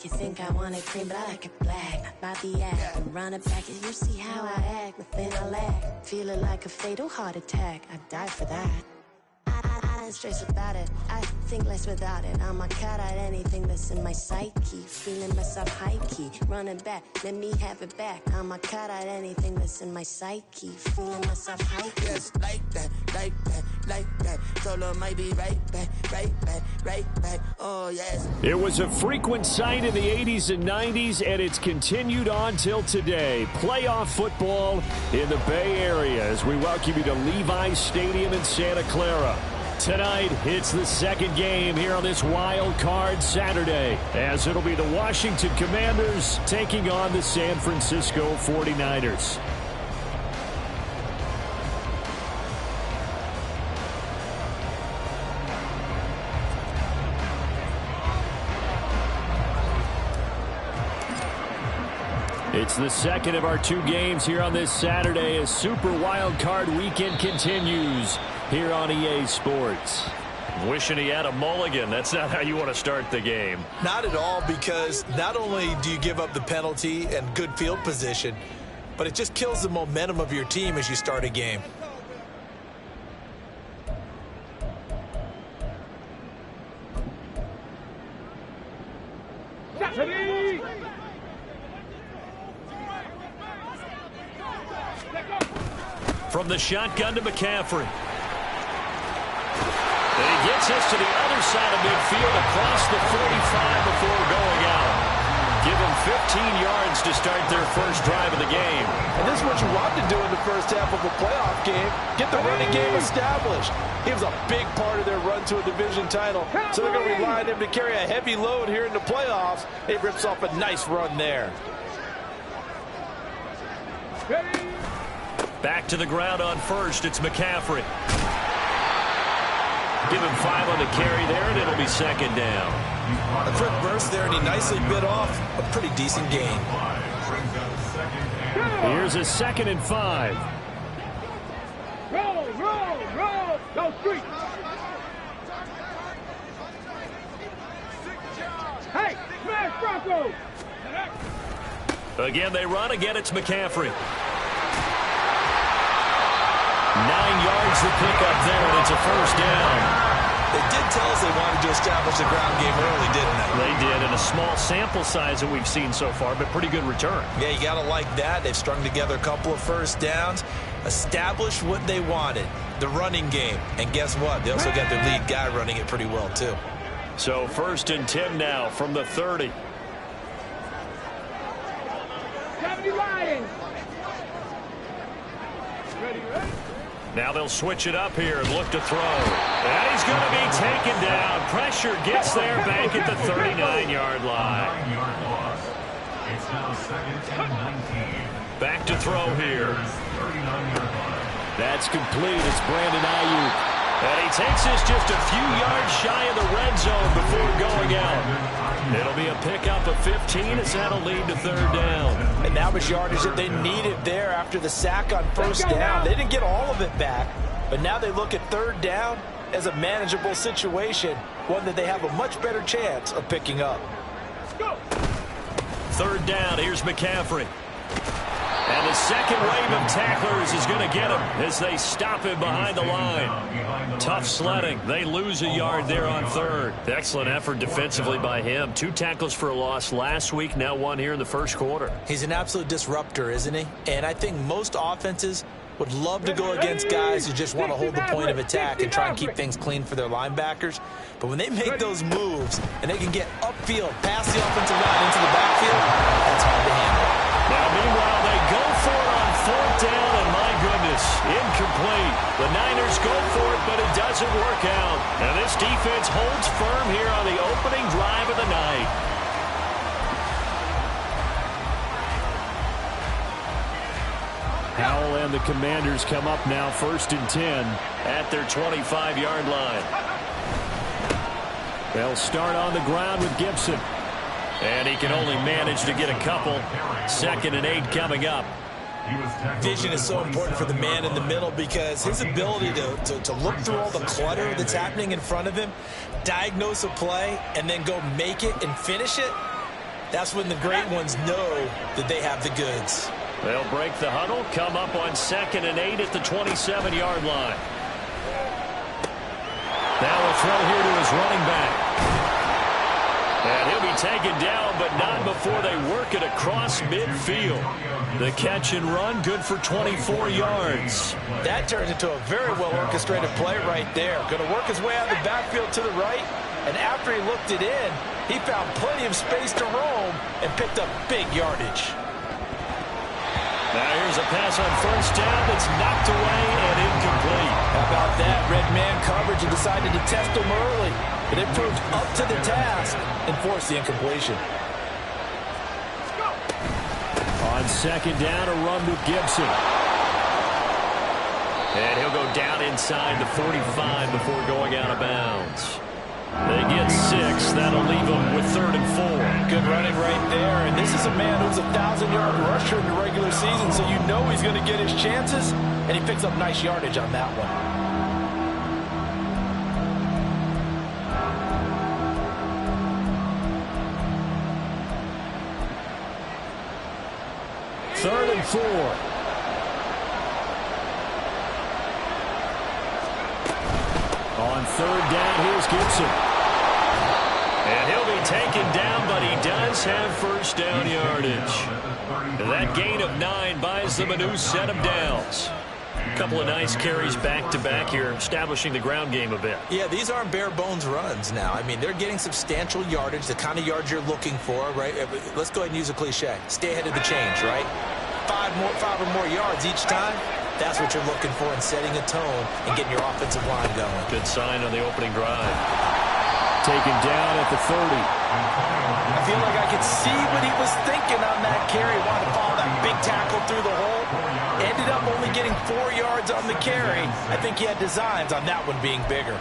back. You think I want it cream, but I like it black. Body act and run it back. You see how I act, nothing I lack. Feeling like a fatal heart attack. I'd die for that. I ain't stressed about it. I think less without it. I'ma cut out anything that's in my psyche. Feeling myself high key. Running back, let me have it back. I'ma cut out anything that's in my psyche. Feeling myself high key. Yes, like that, like that, like that. Solo might be right back, right back, right back. Oh, yes. It was a frequent sight in the 80s and 90s, and it's continued on till today. Playoff football in the Bay Area as we welcome you to Levi's Stadium in Santa Clara. Tonight, it's the second game here on this Wild Card Saturday, as it'll be the Washington Commanders taking on the San Francisco 49ers. It's the second of our two games here on this Saturday as Super Wild Card Weekend continues here on EA Sports. Wishing he had a mulligan. That's not how you want to start the game. Not at all, because not only do you give up the penalty and good field position, but it just kills the momentum of your team as you start a game. From the shotgun to McCaffrey. And he gets us to the other side of midfield across the 45 before going out. Give them 15 yards to start their first drive of the game. And this is what you want to do in the first half of a playoff game. Get the running game established. He was a big part of their run to a division title. So they're going to rely on him to carry a heavy load here in the playoffs. He rips off a nice run there. Back to the ground on first. It's McCaffrey. Give him 5 on the carry there, and it'll be second down. A quick burst there, and he nicely bit off a pretty decent gain. Here's a 2nd and 5. Roll, go street. Hey, smash Bronco. Again, they run. Again, it's McCaffrey. 9 yards to pick up there, and it's a first down. They did tell us they wanted to establish the ground game early, didn't they? They did, in a small sample size that we've seen so far, but pretty good return. Yeah, you got to like that. They've strung together a couple of first downs, established what they wanted, the running game. And guess what? They also got their lead guy running it pretty well, too. So 1st and 10 now from the 30. 70 Lions. Ready? Now they'll switch it up here and look to throw. And he's going to be taken down. Pressure gets there back at the 39-yard line. It's now 2nd and 19. Back to throw here. That's complete. It's Brandon Ayuk. And he takes us just a few yards shy of the red zone before going out. It'll be a pickup of 15 as that'll lead to 3rd down. And that was yardage that they needed there after the sack on 1st down. They didn't get all of it back, but now they look at 3rd down as a manageable situation, one that they have a much better chance of picking up. 3rd down, here's McCaffrey. And the second wave of tacklers is going to get him as they stop him behind the line. Tough sledding. They lose a yard there on 3rd. Excellent effort defensively by him. 2 tackles for a loss last week, now 1 here in the first quarter. He's an absolute disruptor, isn't he? And I think most offenses would love to go against guys who just want to hold the point of attack and try and keep things clean for their linebackers. But when they make those moves and they can get upfield, past the offensive line into the backfield, that's hard to handle. Now, meanwhile, they go for it on 4th down, and my goodness, incomplete. The Niners go for it, but it doesn't work out. And this defense holds firm here on the opening drive of the night. Howell and the Commanders come up now 1st and 10 at their 25-yard line. They'll start on the ground with Gibson. And he can only manage to get a couple. 2nd and 8 coming up. Vision is so important for the man in the middle because his ability to look through all the clutter that's happening in front of him, diagnose a play, and then go make it and finish it, That's when the great ones know that they have the goods. They'll break the huddle, come up on 2nd and 8 at the 27-yard line. Now a throw here to his running back. And he'll be taken down, but not before they work it across midfield. The catch and run, good for 24 yards. That turns into a very well-orchestrated play right there. Going to work his way out of the backfield to the right, and after he looked it in, he found plenty of space to roam and picked up big yardage. Now here's a pass on 1st down that's knocked away and incomplete. How about that? Red man coverage and decided to test him early, but it proved up to the task and forced the incompletion. On 2nd down, a run with Gibson. And he'll go down inside the 45 before going out of bounds. They get 6. That'll leave them with 3rd and 4. Good running right there. And this is a man who's a 1,000-yard rusher in the regular season, so you know he's going to get his chances. And he picks up nice yardage on that one. Third and 4. On 3rd down, here's Gibson. And he'll be taken down, but he does have 1st down yardage. And that gain of 9 buys them a new set of downs. A couple of nice carries back-to-back here, establishing the ground game a bit. Yeah, these aren't bare-bones runs now. I mean, they're getting substantial yardage, the kind of yards you're looking for, right? Let's go ahead and use a cliche. Stay ahead of the change, right? 5 or more yards each time. That's what you're looking for in setting a tone and getting your offensive line going. Good sign on the opening drive. Taken down at the 30. I feel like I could see what he was thinking on that carry. Wanted to follow that big tackle through the hole. Ended up only getting 4 yards on the carry. I think he had designs on that one being bigger.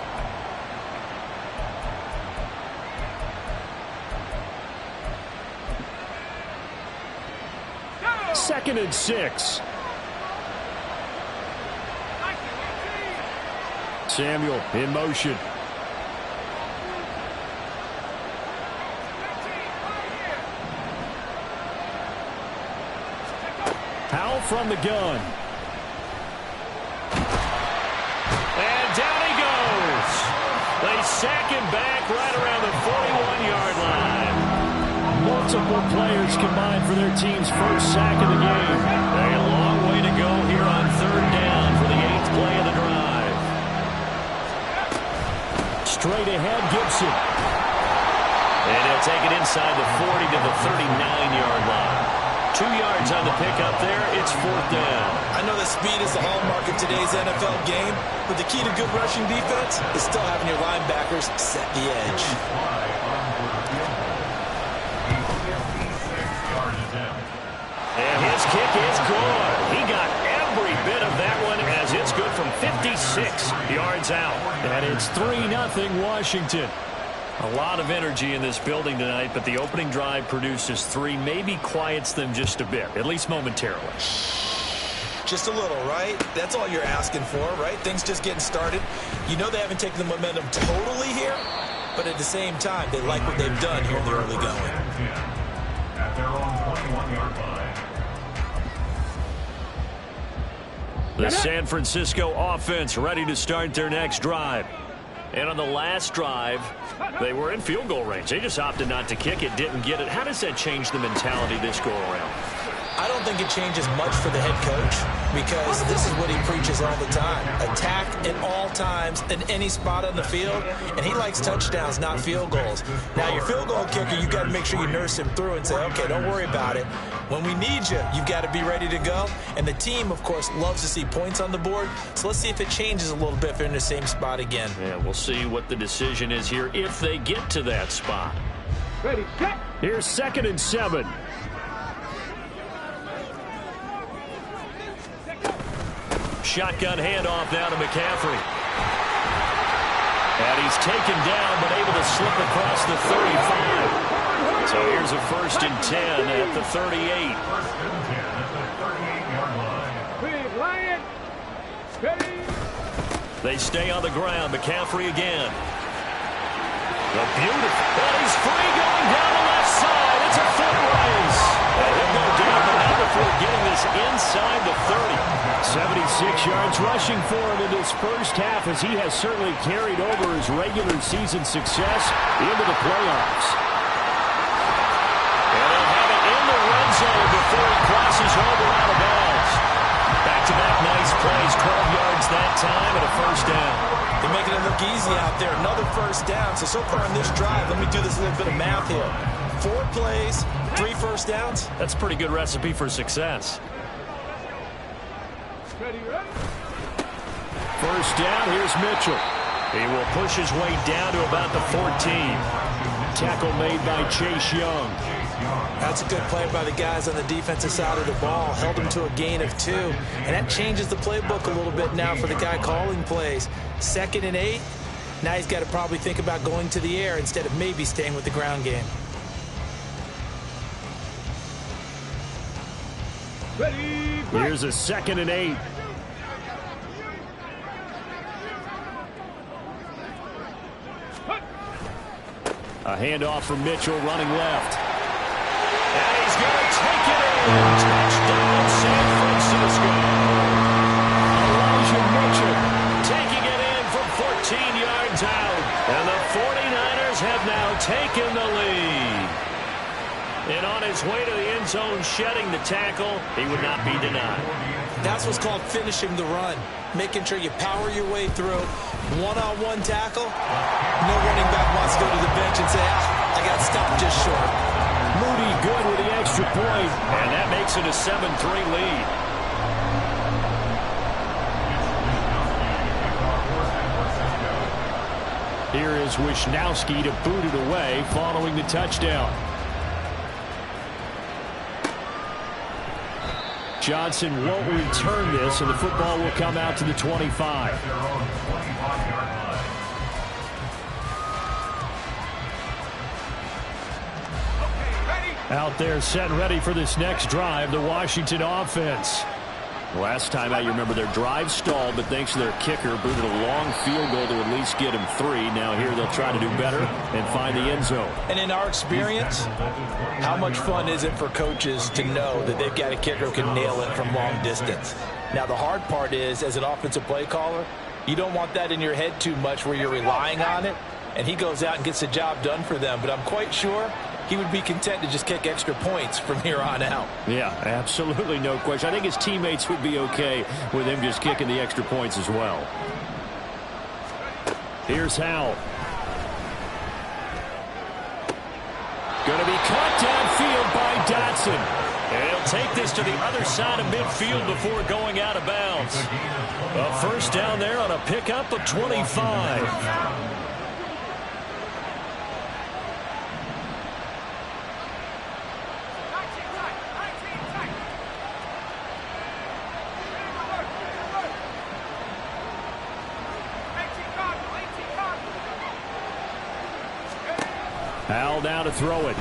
Second and 6. Samuel in motion. Powell from the gun. And down he goes. They sack him back right around the 41-yard line. Multiple players combined for their team's first sack of the game. They got a long way to go here on 3rd down for the 8th play of the drive. Straight ahead, Gibson. And he'll take it inside the 40 to the 39-yard line. 2 yards on the pickup there. It's 4th down. I know that speed is the hallmark of today's NFL game, but the key to good rushing defense is still having your linebackers set the edge. And his kick is good. He got every bit of that one as it's good from 56 yards out. And it's 3-0 Washington. A lot of energy in this building tonight, but the opening drive produces 3, maybe quiets them just a bit, at least momentarily. Just a little, right? That's all you're asking for, right? Things just getting started. You know they haven't taken the momentum totally here, but at the same time, they like what they've done here in the early going. At their own 21-yard line. The San Francisco offense ready to start their next drive. And on the last drive, they were in field goal range. They just opted not to kick it, didn't get it. How does that change the mentality this go around? I don't think it changes much for the head coach because this is what he preaches all the time. Attack at all times in any spot on the field, and he likes touchdowns, not field goals. Now, your field goal kicker, you've got to make sure you nurse him through and say, okay, don't worry about it. When we need you, you've got to be ready to go. And the team, of course, loves to see points on the board. So let's see if it changes a little bit if they're in the same spot again. Yeah, we'll see what the decision is here if they get to that spot. Ready, set. Here's 2nd and 7. Shotgun handoff now to McCaffrey. And he's taken down, but able to slip across the 35. So here's a 1st and 10 at the 38. 1st and 10 at the 38-yard line. Big Lion. Ready. They stay on the ground. McCaffrey again. The beautiful. Well, he's free going down the left side. It's a 4 6 yards rushing for him in this first half, as he has certainly carried over his regular season success into the playoffs. And they'll have it in the red zone before he crosses over out of bounds. Back-to-back nice plays, 12 yards that time, and a first down. They're making it look easy out there. Another first down. So far in this drive, let me do this little bit of math here. 4 plays, 3 first downs. That's a pretty good recipe for success. First down, here's Mitchell. He will push his way down to about the 14. Tackle made by Chase Young. That's a good play by the guys on the defensive side of the ball. Held him to a gain of 2. And that changes the playbook a little bit now for the guy calling plays. 2nd and 8. Now he's got to probably think about going to the air instead of maybe staying with the ground game. Here's a 2nd and 8. A handoff from Mitchell running left. And he's going to take it in. Touchdown, San Francisco. Elijah Mitchell taking it in from 14 yards out. And the 49ers have now taken the lead. And on his way to the end zone, shedding the tackle, he would not be denied. That's what's called finishing the run. Making sure you power your way through. One-on-one tackle. No running back wants to go to the bench and say, I got stopped just short. Moody good with the extra point, and that makes it a 7-3 lead. Here is Wisnowski to boot it away following the touchdown. Johnson won't return this, and the football will come out to the 25. Out there set and ready for this next drive, the Washington offense. Last time out, you remember their drive stalled, but thanks to their kicker, booted a long field goal to at least get him 3. Now here they'll try to do better and find the end zone. And in our experience, how much fun is it for coaches to know that they've got a kicker who can nail it from long distance? Now the hard part is, as an offensive play caller, you don't want that in your head too much where you're relying on it, and he goes out and gets the job done for them. But I'm quite sure he would be content to just kick extra points from here on out. Yeah, absolutely no question. I think his teammates would be okay with him just kicking the extra points as well. Here's Howell. Going to be caught downfield by Dotson. And he'll take this to the other side of midfield before going out of bounds. A first down there on a pickup of 25. Howell now to throw it.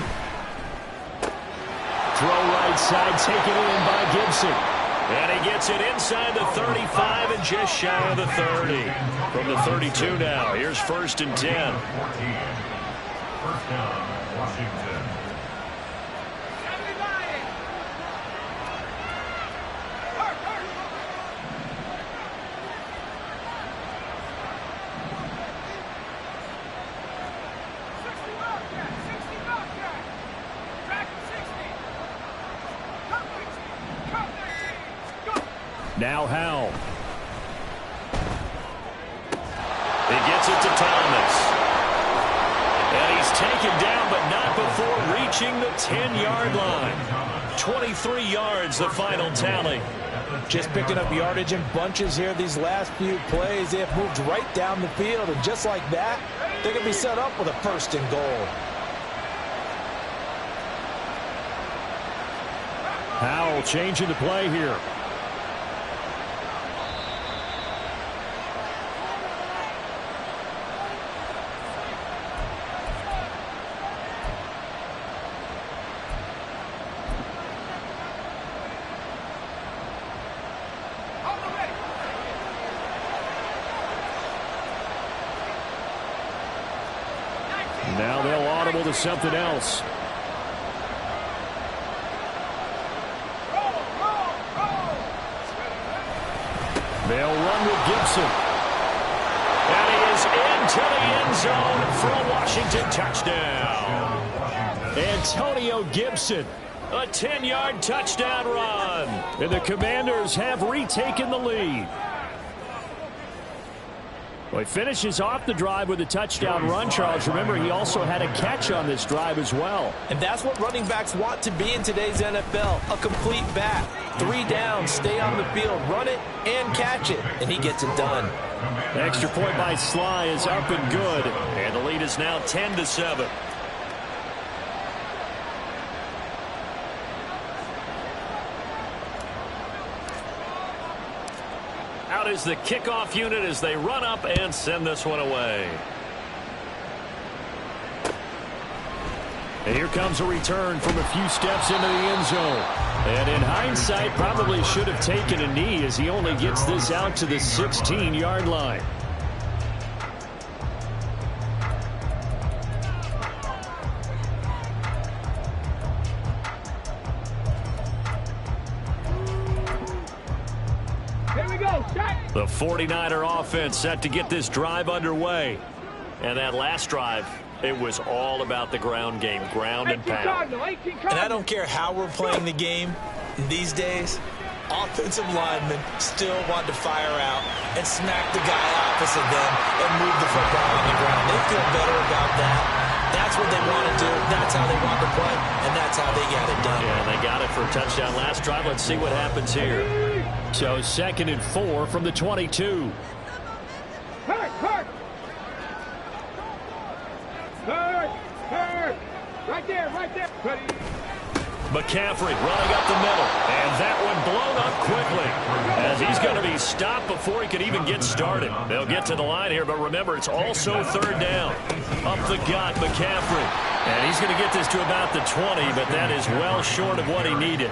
Throw right side, taken in by Gibson. And he gets it inside the 35 and just shy of the 30. From the 32 now, here's 1st and 10. First down, Washington. Now Howell. He gets it to Thomas. And he's taken down, but not before reaching the 10-yard line. 23 yards, the final tally. Just picking up yardage in bunches here these last few plays. They have moved right down the field, and just like that, they're going to be set up with a 1st and goal. Howell changing the play here. Now they'll audible to something else. They'll run with Gibson. And he is into the end zone for a Washington touchdown. Antonio Gibson, a 10-yard touchdown run. And the Commanders have retaken the lead. Well, he finishes off the drive with a touchdown run, Charles. Remember, he also had a catch on this drive as well. And that's what running backs want to be in today's NFL, a complete back. 3 downs, stay on the field, run it, and catch it. And he gets it done. The extra point by Sly is up and good. And the lead is now 10-7. Out is the kickoff unit as they run up and send this one away. And here comes a return from a few steps into the end zone. And in hindsight, probably should have taken a knee as he only gets this out to the 16-yard line. The 49er offense set to get this drive underway. And that last drive, it was all about the ground game, ground and pound. And I don't care how we're playing the game these days, offensive linemen still want to fire out and smack the guy opposite them and move the football on the ground. They feel better about that. That's what they want to do. That's how they want to play, and that's how they got it done. Yeah, they got it for a touchdown last drive. Let's see what happens here. So 2nd and 4 from the 22. Hurt! Right there. Ready. McCaffrey running up the middle. And that one blown up quickly as he's going to be stopped before he could even get started. They'll get to the line here, but remember, it's also 3rd down. Up the gut, McCaffrey. And he's going to get this to about the 20, but that is well short of what he needed.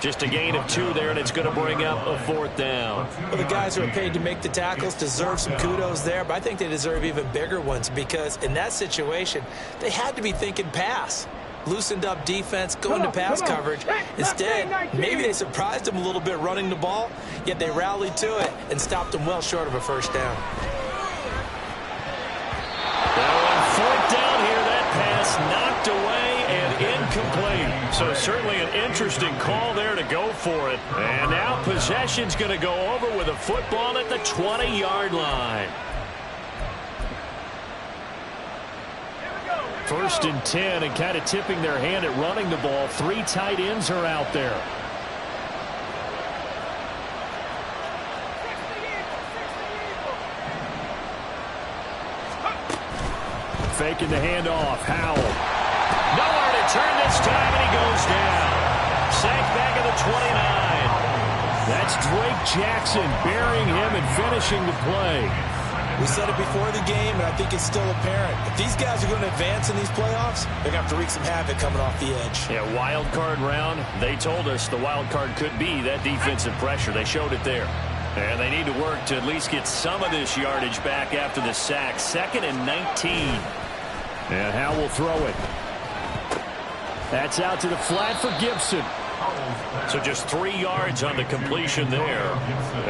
Just a gain of 2 there, and it's going to bring up a 4th down. Well, the guys who are paid to make the tackles deserve some kudos there, but I think they deserve even bigger ones because in that situation, they had to be thinking pass. Loosened up defense, going to pass coverage. Instead, maybe they surprised them a little bit running the ball, yet they rallied to it and stopped them well short of a 1st down. Well, 4th down here, that pass knocked away and incomplete. So certainly an interesting call there to go for it. And now possession's going to go over with a football at the 20-yard line. 1st and 10, and kind of tipping their hand at running the ball. 3 tight ends are out there. Faking the handoff. Howell. Nowhere to turn this time, and he goes down. Sacked back at the 29. That's Drake Jackson burying him and finishing the play. We said it before the game, and I think it's still apparent. If these guys are going to advance in these playoffs, they're going to have to wreak some havoc coming off the edge. Yeah, wild card round. They told us the wild card could be that defensive pressure. They showed it there. And they need to work to at least get some of this yardage back after the sack. 2nd and 19. And Howell will throw it. That's out to the flat for Gibson. So just 3 yards on the completion there.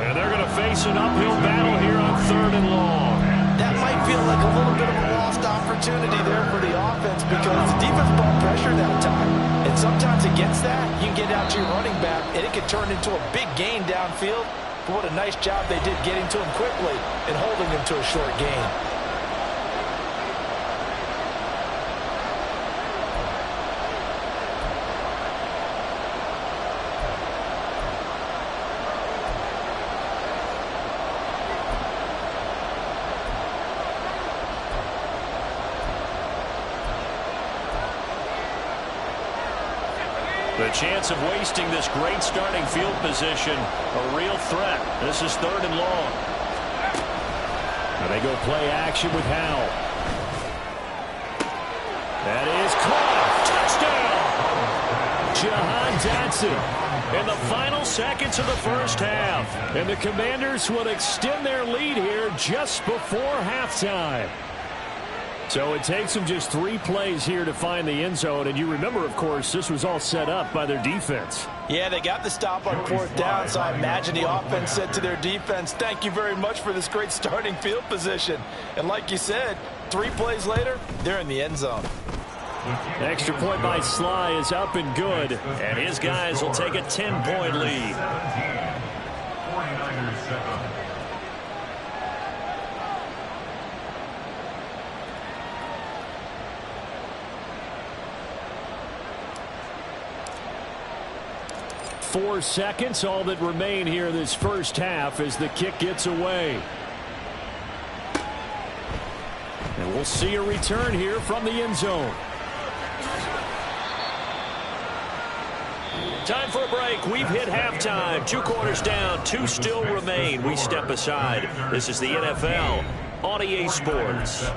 And they're going to face an uphill battle here on 3rd and long. That might feel like a little bit of a lost opportunity there for the offense because the defense brought pressure that time. And sometimes against that, you can get out to your running back, and it can turn into a big gain downfield. But what a nice job they did getting to him quickly and holding him to a short gain. The chance of wasting this great starting field position, a real threat. This is 3rd and long. And they go play action with Howell. That is caught. Touchdown. Jahan Dotson in the final seconds of the 1st half. And the Commanders will extend their lead here just before halftime. So it takes them just 3 plays here to find the end zone. And you remember, of course, this was all set up by their defense. Yeah, they got the stop on 4th down, so I imagine the offense said to their defense, thank you very much for this great starting field position. And like you said, 3 plays later, they're in the end zone. Extra point by Sly is up and good. And his guys will take a 10-point lead. 49ers 7. Four seconds, all that remain here this first half as the kick gets away. And we'll see a return here from the end zone. Time for a break. We've hit halftime. 2 quarters down, 2 still remain. We step aside. This is the NFL on EA Sports.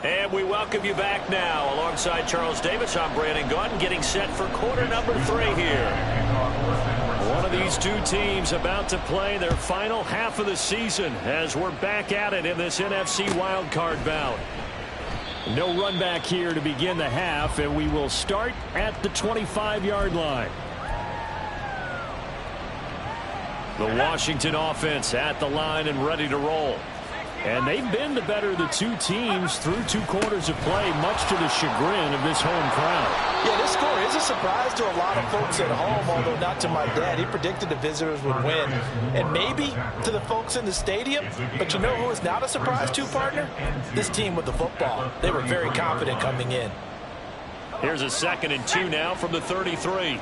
And we welcome you back now. Alongside Charles Davis, I'm Brandon Gaudin, getting set for quarter number 3 here. One of these 2 teams about to play their final half of the season as we're back at it in this NFC wildcard bout. No run back here to begin the half, and we will start at the 25-yard line. The Washington offense at the line and ready to roll. And they've been the better of the 2 teams through 2 quarters of play, much to the chagrin of this home crowd. Yeah, this score is a surprise to a lot of folks at home, although not to my dad. He predicted the visitors would win. And maybe to the folks in the stadium. But you know who is not a surprise to, partner? This team with the football. They were very confident coming in. Here's a 2nd and 2 now from the 33.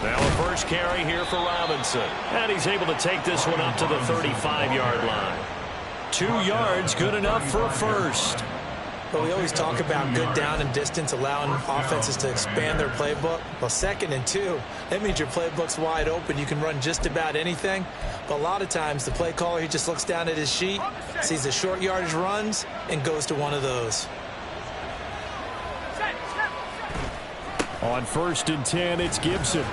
Now a first carry here for Robinson. And he's able to take this one up to the 35-yard line. 2 yards, good enough for a first. But we always talk about good down and distance, allowing offenses to expand their playbook. Well, 2nd and 2, that means your playbook's wide open. You can run just about anything. But a lot of times, the play caller, he just looks down at his sheet, sees the short yardage runs, and goes to one of those. On 1st and 10, it's Gibson.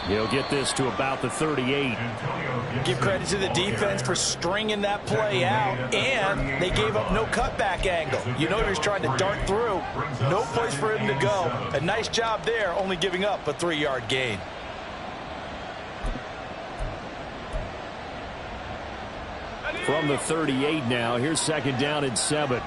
He'll get this to about the 38. Give credit to the defense for stringing that play out, and they gave up no cutback angle. You know he was trying to dart through. No place for him to go. A nice job there, only giving up a 3-yard gain. From the 38 now, here's 2nd down and 7.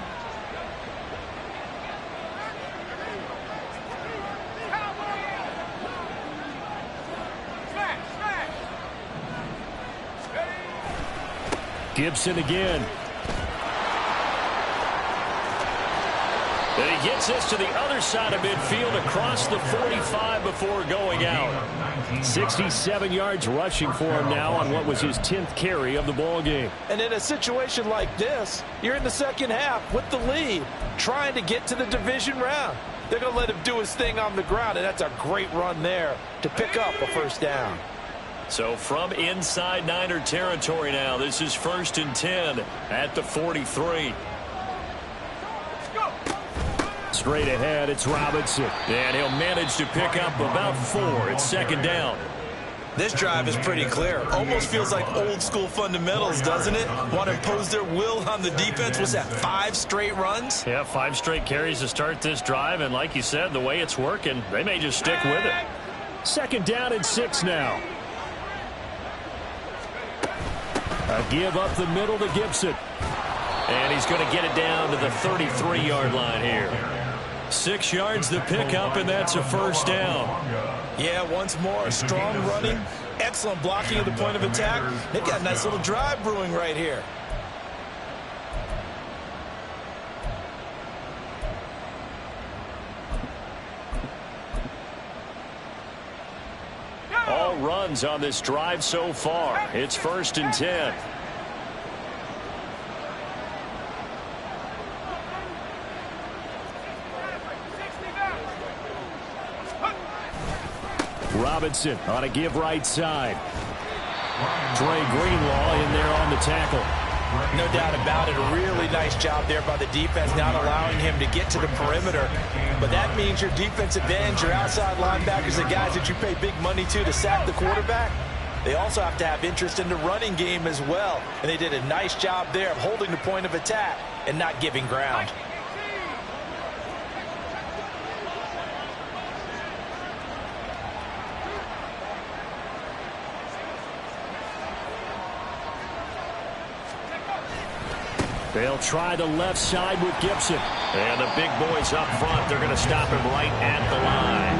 Gibson again. And he gets this to the other side of midfield across the 45 before going out. 67 yards rushing for him now on what was his 10th carry of the ball game. And in a situation like this, you're in the second half with the lead, trying to get to the division round. They're going to let him do his thing on the ground, and that's a great run there to pick up a first down. So from inside Niner territory now, this is 1st and 10 at the 43. Straight ahead, it's Robinson. And he'll manage to pick up about 4. It's 2nd down. This drive is pretty clear. Almost feels like old school fundamentals, doesn't it? Want to impose their will on the defense. What's that, 5 straight runs? Yeah, 5 straight carries to start this drive. And like you said, the way it's working, they may just stick with it. 2nd down and 6 now. A give up the middle to Gibson. And he's going to get it down to the 33-yard line here. 6 yards the pickup, and that's a first down. Yeah, once more, strong running, excellent blocking at the point of attack. They've got a nice little drive brewing right here. All runs on this drive so far. It's 1st and 10. Robinson on a give right side. Dre Greenlaw in there on the tackle. No doubt about it. A really nice job there by the defense, not allowing him to get to the perimeter. But that means your defensive ends, your outside linebackers, the guys that you pay big money to sack the quarterback, they also have to have interest in the running game as well. And they did a nice job there of holding the point of attack and not giving ground. They'll try the left side with Gibson. And the big boys up front, they're going to stop him right at the line.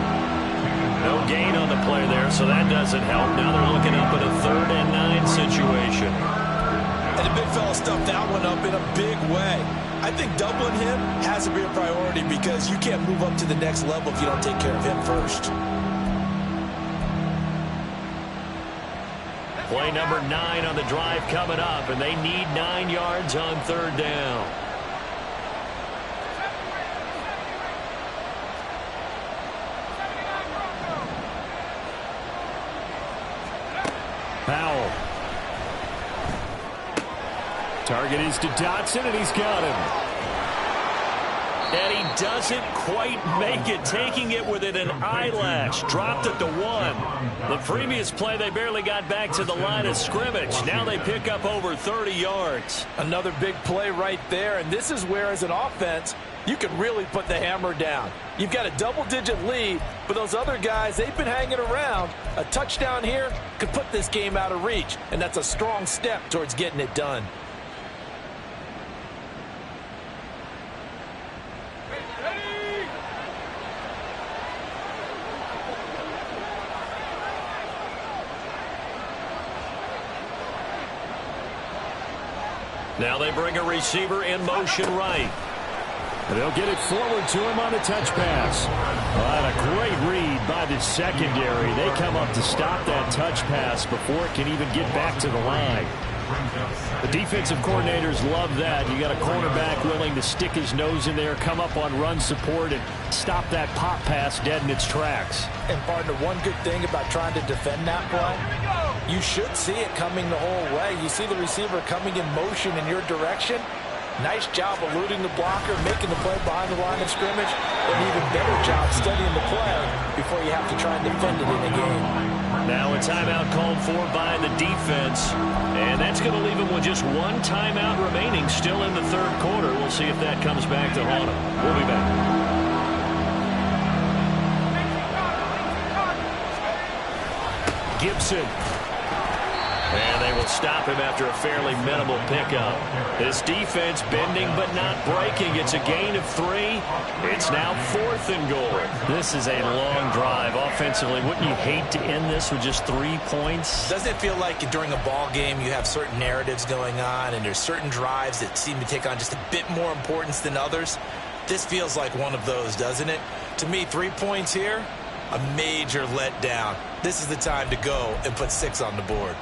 No gain on the play there, so that doesn't help. Now they're looking up at a 3rd and 9 situation. And the big fella stuffed that one up in a big way. I think doubling him has to be a priority because you can't move up to the next level if you don't take care of him first. Play number 9 on the drive coming up, and they need 9 yards on 3rd down. Powell. Target is to Dotson, and he's got him. And he doesn't quite make it, taking it within an eyelash. Dropped at the 1. The previous play, they barely got back to the line of scrimmage. Now they pick up over 30 yards. Another big play right there, and this is where, as an offense, you can really put the hammer down. You've got a double-digit lead, but those other guys, they've been hanging around. A touchdown here could put this game out of reach, and that's a strong step towards getting it done. Now they bring a receiver in motion right. They'll get it forward to him on a touch pass. But a great read by the secondary. They come up to stop that touch pass before it can even get back to the line. The defensive coordinators love that. You got a cornerback willing to stick his nose in there, come up on run support, and stop that pop pass dead in its tracks. And, partner, one good thing about trying to defend that play, you should see it coming the whole way. You see the receiver coming in motion in your direction. Nice job eluding the blocker, making the play behind the line of scrimmage, and even better job studying the play before you have to try and defend it in a game. Now a timeout called for by the defense, and that's going to leave them with just 1 timeout remaining still in the 3rd quarter. We'll see if that comes back to haunt them. We'll be back. Gibson. And they will stop him after a fairly minimal pickup. This defense bending but not breaking. It's a gain of 3. It's now 4th and goal. This is a long drive offensively. Wouldn't you hate to end this with just 3 points? Doesn't it feel like during a ball game you have certain narratives going on and there's certain drives that seem to take on just a bit more importance than others? This feels like one of those, doesn't it? To me, 3 points here, a major letdown. This is the time to go and put 6 on the board.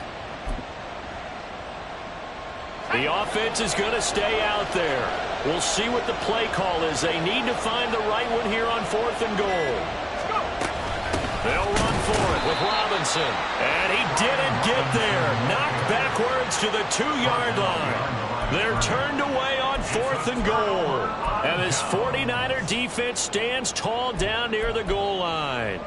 The offense is going to stay out there. We'll see what the play call is. They need to find the right one here on 4th and goal. They'll run for it with Robinson. And he didn't get there. Knocked backwards to the 2-yard line. They're turned away on 4th and goal. And this 49er defense stands tall down near the goal line.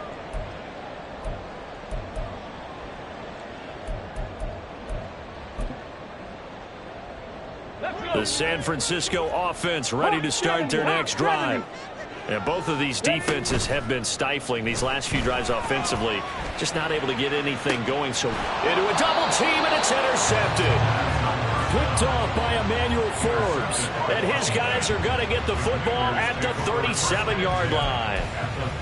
The San Francisco offense ready to start their next drive. And both of these defenses have been stifling these last few drives offensively. Just not able to get anything going. So into a double team, and it's intercepted. Picked off by Emmanuel Forbes. And his guys are going to get the football at the 37-yard line.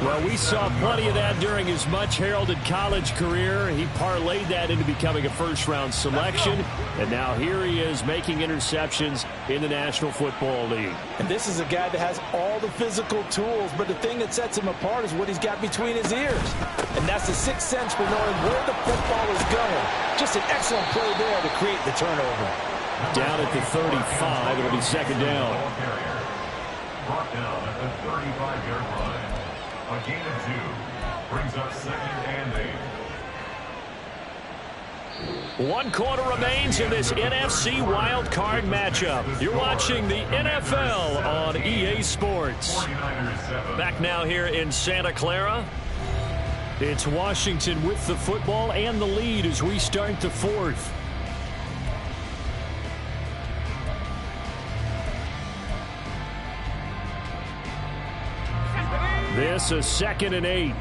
Well, we saw plenty of that during his much-heralded college career. He parlayed that into becoming a first-round selection. And now here he is making interceptions in the National Football League. And this is a guy that has all the physical tools, but the thing that sets him apart is what he's got between his ears. And that's the sixth sense for knowing where the football is going. Just an excellent play there to create the turnover. Down at the 35, it'll be 2nd down. Brought down at the 35-yard line. A gain of 2. Brings up 2nd and 8. 1 quarter remains in this NFC Wild Card matchup. You're watching the NFL on EA Sports. Back now here in Santa Clara. It's Washington with the football and the lead as we start the 4th. This is 2nd and 8.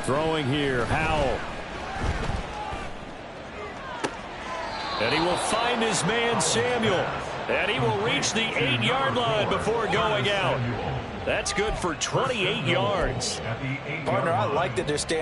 Throwing here, Howell. And he will find his man, Samuel. And he will reach the 8-yard line before going out. That's good for 28 yards. Partner, I like that they're staying